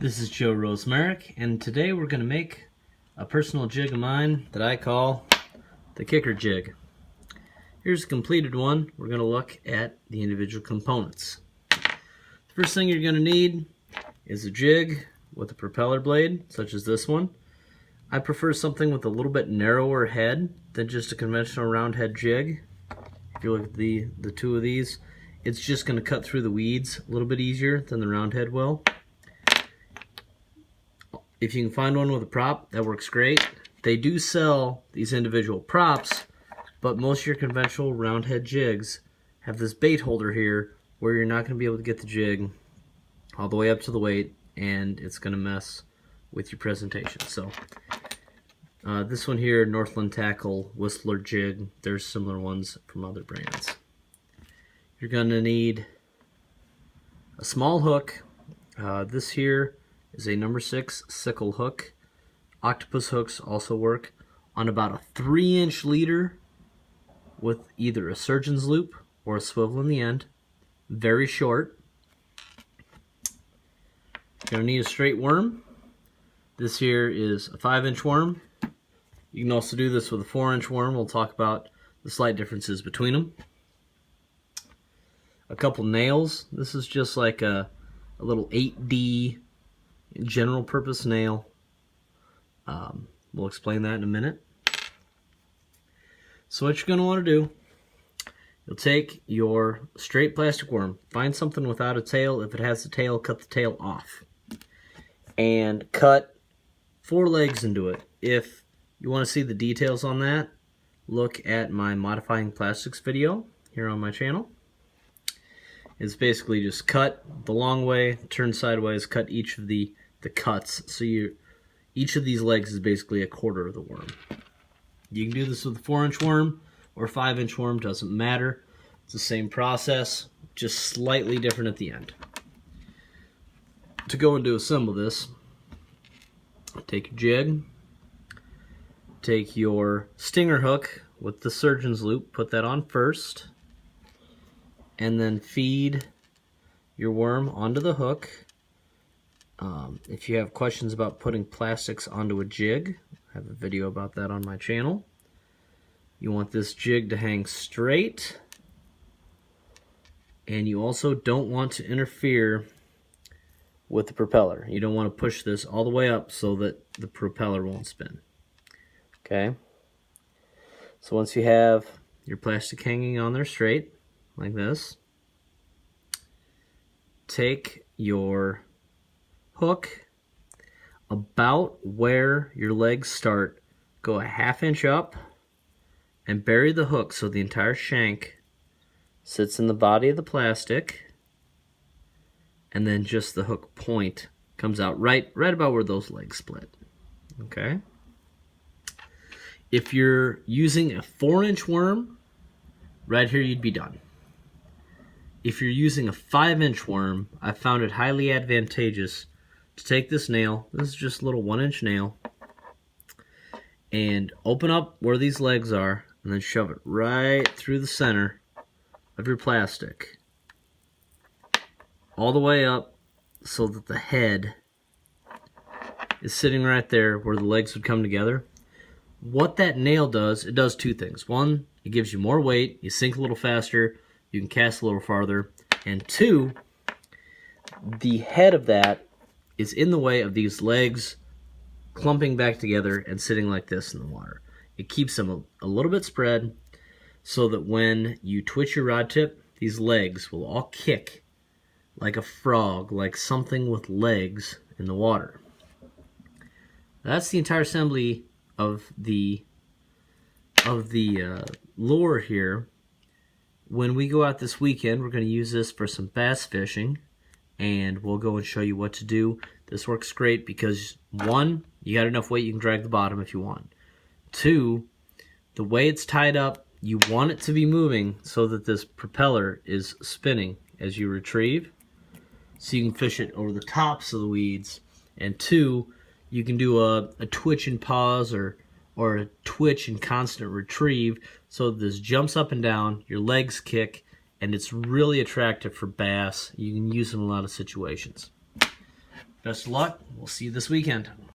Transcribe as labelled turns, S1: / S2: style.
S1: This is Joe Rosemaric, and today we're going to make a personal jig of mine that I call the kicker jig. Here's a completed one. We're going to look at the individual components. The first thing you're going to need is a jig with a propeller blade, such as this one. I prefer something with a little bit narrower head than just a conventional round head jig. If you look at the two of these, it's just going to cut through the weeds a little bit easier than the round head will. If you can find one with a prop, that works great. They do sell these individual props, but most of your conventional round head jigs have this bait holder here where you're not going to be able to get the jig all the way up to the weight, and it's going to mess with your presentation. So this one here, Northland Tackle Whistler jig, there's similar ones from other brands. You're going to need a small hook. This here is a number 6 sickle hook. Octopus hooks also work on about a 3-inch leader with either a surgeon's loop or a swivel in the end. Very short. You're going to need a straight worm. This here is a 5-inch worm. You can also do this with a 4-inch worm. We'll talk about the slight differences between them. A couple nails. This is just like a little 8D general purpose nail. We'll explain that in a minute. So what you're going to want to do, you'll take your straight plastic worm, find something without a tail. If it has a tail, cut the tail off and cut 4 legs into it. If you want to see the details on that, look at my modifying plastics video here on my channel. It's basically just cut the long way, turn sideways, cut each of the cuts. So each of these legs is basically a quarter of the worm. You can do this with a 4-inch worm or 5-inch worm, doesn't matter. It's the same process, just slightly different at the end. To go and to assemble this, take your jig, take your stinger hook with the surgeon's loop, put that on first, and then feed your worm onto the hook. If you have questions about putting plastics onto a jig, I have a video about that on my channel. You want this jig to hang straight, and you also don't want to interfere with the propeller. You don't want to push this all the way up so that the propeller won't spin. Okay? So once you have your plastic hanging on there straight, like this, take your hook about where your legs start, go a 1/2 inch up, and bury the hook so the entire shank sits in the body of the plastic, and then just the hook point comes out right about where those legs split. Okay? If you're using a 4-inch worm, right here you'd be done. If you're using a 5-inch worm, I found it highly advantageous to take this nail, this is just a little 1-inch nail, and open up where these legs are, and then shove it right through the center of your plastic, all the way up so that the head is sitting right there where the legs would come together. What that nail does, it does 2 things. 1, it gives you more weight, you sink a little faster, you can cast a little farther, and 2, the head of that is in the way of these legs clumping back together and sitting like this in the water. It keeps them a little bit spread so that when you twitch your rod tip, these legs will all kick like a frog, like something with legs in the water. That's the entire assembly of the lure here. When we go out this weekend, we're going to use this for some bass fishing, and we'll go and show you what to do. This works great because 1, you got enough weight you can drag the bottom if you want. 2, the way it's tied up, you want it to be moving so that this propeller is spinning as you retrieve, so you can fish it over the tops of the weeds. And 2, you can do a twitch and pause or a twitch and constant retrieve, so this jumps up and down, your legs kick, and it's really attractive for bass. You can use it in a lot of situations. Best of luck. We'll see you this weekend.